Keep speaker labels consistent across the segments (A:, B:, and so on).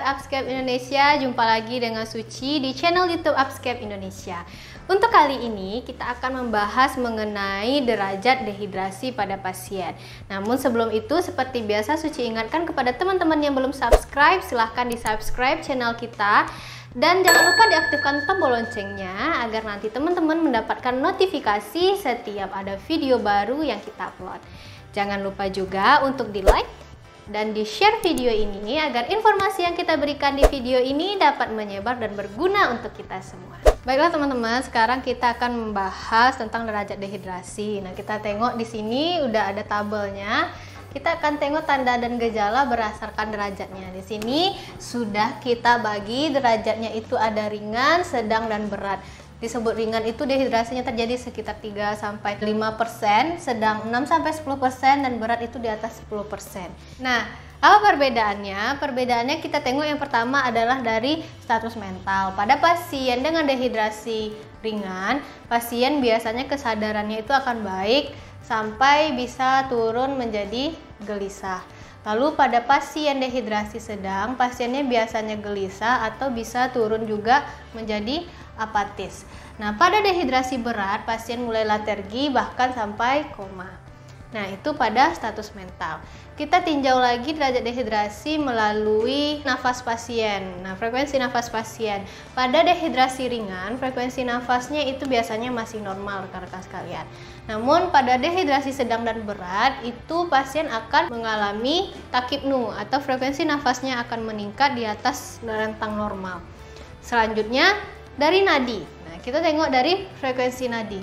A: Upscape Indonesia, jumpa lagi dengan Suci di channel YouTube Upscape Indonesia. Untuk kali ini kita akan membahas mengenai derajat dehidrasi pada pasien. Namun sebelum itu, seperti biasa Suci ingatkan kepada teman-teman yang belum subscribe, silahkan di subscribe channel kita. Dan jangan lupa diaktifkan tombol loncengnya agar nanti teman-teman mendapatkan notifikasi setiap ada video baru yang kita upload. Jangan lupa juga untuk di like dan di-share video ini agar informasi yang kita berikan di video ini dapat menyebar dan berguna untuk kita semua. Baiklah teman-teman, sekarang kita akan membahas tentang derajat dehidrasi. Nah, kita tengok di sini udah ada tabelnya. Kita akan tengok tanda dan gejala berdasarkan derajatnya. Di sini sudah kita bagi derajatnya itu ada ringan, sedang, dan berat. Disebut ringan itu dehidrasinya terjadi sekitar 3-5%, sedang 6-10%, dan berat itu di atas 10%. Nah, apa perbedaannya? Perbedaannya kita tengok yang pertama adalah dari status mental. Pada pasien dengan dehidrasi ringan, pasien biasanya kesadarannya itu akan baik sampai bisa turun menjadi gelisah. Lalu pada pasien dehidrasi sedang, pasiennya biasanya gelisah atau bisa turun juga menjadi apatis. Nah, pada dehidrasi berat, pasien mulai letargi bahkan sampai koma. Nah, itu pada status mental. Kita tinjau lagi derajat dehidrasi melalui nafas pasien. Nah, frekuensi nafas pasien. Pada dehidrasi ringan, frekuensi nafasnya itu biasanya masih normal, rekan-rekan sekalian. Namun, pada dehidrasi sedang dan berat, itu pasien akan mengalami takipnu atau frekuensi nafasnya akan meningkat di atas rentang normal. Selanjutnya, dari nadi. Nah, kita tengok dari frekuensi nadi.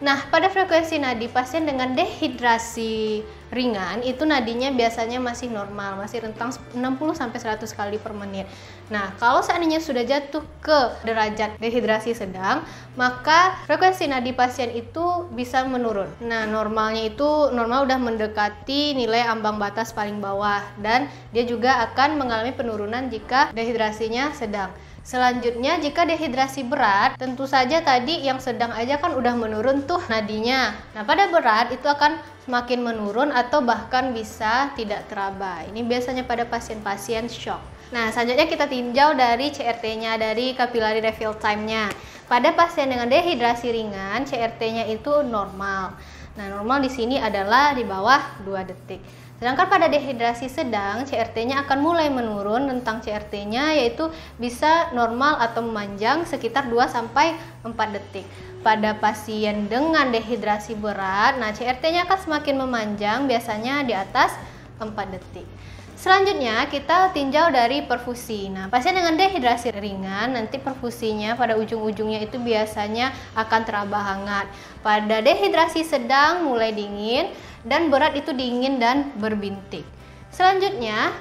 A: Nah, pada frekuensi nadi pasien dengan dehidrasi ringan itu nadinya biasanya masih normal, masih rentang 60-100 kali per menit. Nah, kalau seandainya sudah jatuh ke derajat dehidrasi sedang, maka frekuensi nadi pasien itu bisa menurun. Nah, normalnya itu udah mendekati nilai ambang batas paling bawah, dan dia juga akan mengalami penurunan jika dehidrasinya sedang. Selanjutnya, jika dehidrasi berat, tentu saja tadi yang sedang aja kan udah menurun tuh nadinya. Nah, pada berat itu akan semakin menurun atau bahkan bisa tidak teraba. Ini biasanya pada pasien-pasien shock. Nah, selanjutnya kita tinjau dari CRT-nya, dari capillary refill time-nya. Pada pasien dengan dehidrasi ringan, CRT-nya itu normal. Nah, normal di sini adalah di bawah 2 detik. Sedangkan pada dehidrasi sedang, CRT-nya akan mulai menurun. Tentang CRT-nya yaitu bisa normal atau memanjang sekitar 2-4 detik. Pada pasien dengan dehidrasi berat, nah CRT-nya akan semakin memanjang, biasanya di atas 4 detik. Selanjutnya kita tinjau dari perfusi. Nah, pasien dengan dehidrasi ringan nanti perfusinya pada ujung-ujungnya itu biasanya akan teraba hangat. Pada dehidrasi sedang mulai dingin, dan berat itu dingin dan berbintik. Selanjutnya,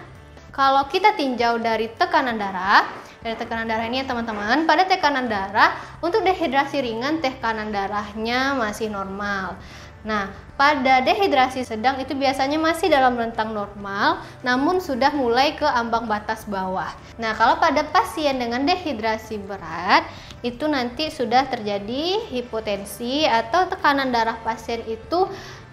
A: kalau kita tinjau dari tekanan darah, ini ya teman-teman, pada tekanan darah untuk dehidrasi ringan tekanan darahnya masih normal. Nah, pada dehidrasi sedang itu biasanya masih dalam rentang normal, namun sudah mulai ke ambang batas bawah. Nah, kalau pada pasien dengan dehidrasi berat, itu nanti sudah terjadi hipotensi atau tekanan darah pasien itu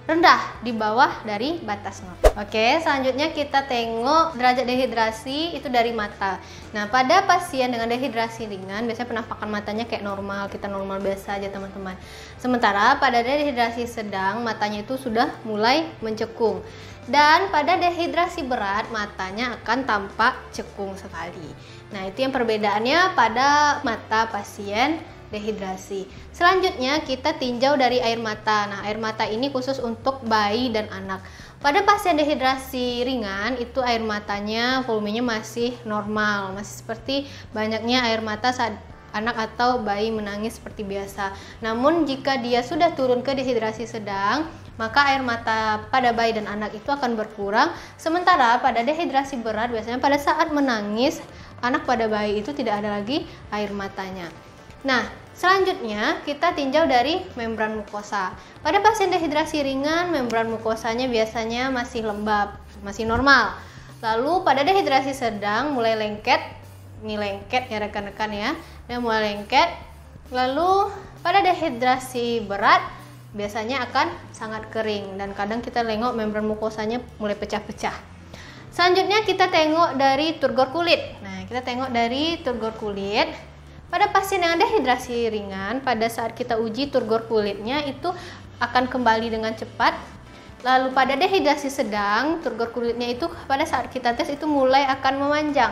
A: rendah di bawah dari batas normal. Oke, selanjutnya kita tengok derajat dehidrasi itu dari mata. Nah, pada pasien dengan dehidrasi ringan biasanya penampakan matanya kayak normal, kita normal biasa aja teman-teman. Sementara pada dehidrasi sedang matanya itu sudah mulai mencekung. Dan pada dehidrasi berat matanya akan tampak cekung sekali. Nah, itu yang perbedaannya pada mata pasien dehidrasi. Selanjutnya kita tinjau dari air mata. Nah, air mata ini khusus untuk bayi dan anak. Pada pasien dehidrasi ringan itu air matanya volumenya masih normal, masih seperti banyaknya air mata saat anak atau bayi menangis seperti biasa. Namun jika dia sudah turun ke dehidrasi sedang, maka air mata pada bayi dan anak itu akan berkurang. Sementara pada dehidrasi berat biasanya pada saat menangis anak pada bayi itu tidak ada lagi air matanya. Nah, selanjutnya kita tinjau dari membran mukosa. Pada pasien dehidrasi ringan, membran mukosanya biasanya masih lembab, masih normal. Lalu pada dehidrasi sedang mulai lengket, ini lengket ya rekan-rekan ya, dan mulai lengket. Lalu pada dehidrasi berat biasanya akan sangat kering dan kadang kita tengok membran mukosanya mulai pecah-pecah. Selanjutnya kita tengok dari turgor kulit. Nah, kita tengok dari turgor kulit. Pada pasien yang dehidrasi ringan, pada saat kita uji turgor kulitnya itu akan kembali dengan cepat. Lalu pada dehidrasi sedang, turgor kulitnya itu pada saat kita tes itu mulai akan memanjang.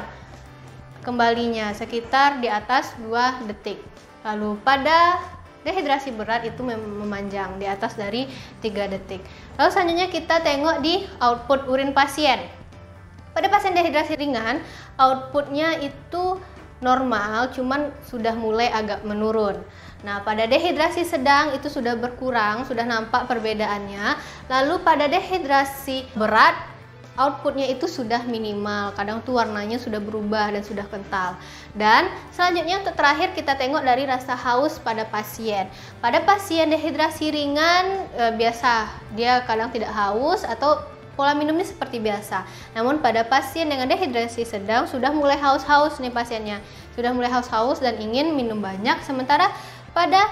A: Kembalinya sekitar di atas 2 detik. Lalu pada dehidrasi berat itu memanjang di atas dari 3 detik. Lalu selanjutnya kita tengok di output urin pasien. Pada pasien dehidrasi ringan, outputnya itu normal, cuman sudah mulai agak menurun. Nah, pada dehidrasi sedang itu sudah berkurang, sudah nampak perbedaannya. Lalu pada dehidrasi berat, outputnya itu sudah minimal, kadang tuh warnanya sudah berubah dan sudah kental. Dan selanjutnya untuk terakhir kita tengok dari rasa haus pada pasien. Pada pasien dehidrasi ringan biasa dia kadang tidak haus atau pola minumnya seperti biasa. Namun pada pasien dengan dehidrasi sedang sudah mulai haus-haus nih pasiennya, sudah mulai haus-haus dan ingin minum banyak. Sementara pada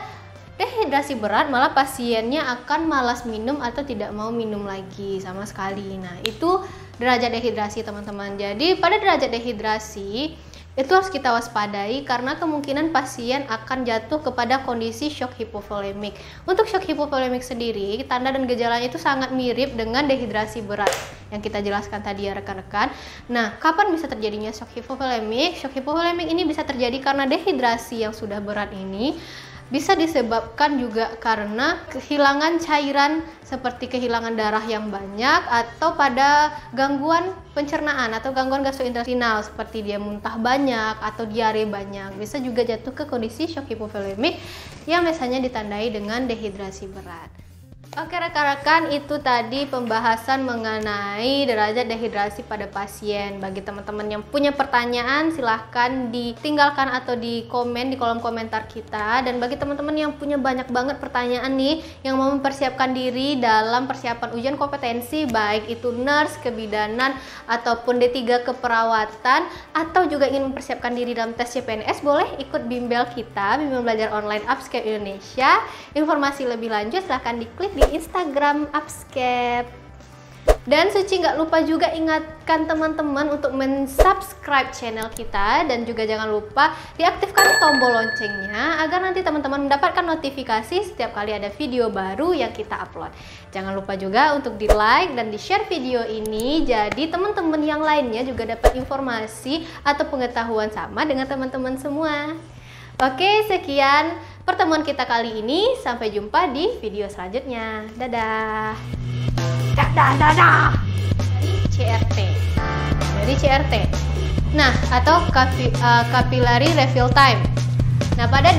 A: dehidrasi berat malah pasiennya akan malas minum atau tidak mau minum lagi sama sekali. Nah, itu derajat dehidrasi teman-teman. Jadi pada derajat dehidrasi itu harus kita waspadai karena kemungkinan pasien akan jatuh kepada kondisi shock hipovolemik. Untuk shock hipovolemik sendiri, tanda dan gejalanya itu sangat mirip dengan dehidrasi berat yang kita jelaskan tadi ya rekan-rekan. Nah, kapan bisa terjadinya shock hipovolemik? Shock hipovolemik ini bisa terjadi karena dehidrasi yang sudah berat ini bisa disebabkan juga karena kehilangan cairan seperti kehilangan darah yang banyak atau pada gangguan pencernaan atau gangguan gastrointestinal seperti dia muntah banyak atau diare banyak. Bisa juga jatuh ke kondisi shock hipovolemik yang biasanya ditandai dengan dehidrasi berat. Oke rekan-rekan, itu tadi pembahasan mengenai derajat dehidrasi pada pasien. Bagi teman-teman yang punya pertanyaan silahkan ditinggalkan atau di komen di kolom komentar kita. Dan bagi teman-teman yang punya banyak banget pertanyaan nih, yang mau mempersiapkan diri dalam persiapan ujian kompetensi baik itu nurse, kebidanan ataupun D3 keperawatan, atau juga ingin mempersiapkan diri dalam tes CPNS, boleh ikut bimbel kita, bimbel belajar online Upscape Indonesia. Informasi lebih lanjut silahkan diklik di Instagram Upscape. Dan Suci nggak lupa juga ingatkan teman-teman untuk mensubscribe channel kita dan juga jangan lupa diaktifkan tombol loncengnya agar nanti teman-teman mendapatkan notifikasi setiap kali ada video baru yang kita upload. Jangan lupa juga untuk di like dan di share video ini jadi teman-teman yang lainnya juga dapat informasi atau pengetahuan sama dengan teman-teman semua. Oke, sekian pertemuan kita kali ini. Sampai jumpa di video selanjutnya. Dadah. Dadah. Dari CRT. Nah, atau capillary refill time. Nah, pada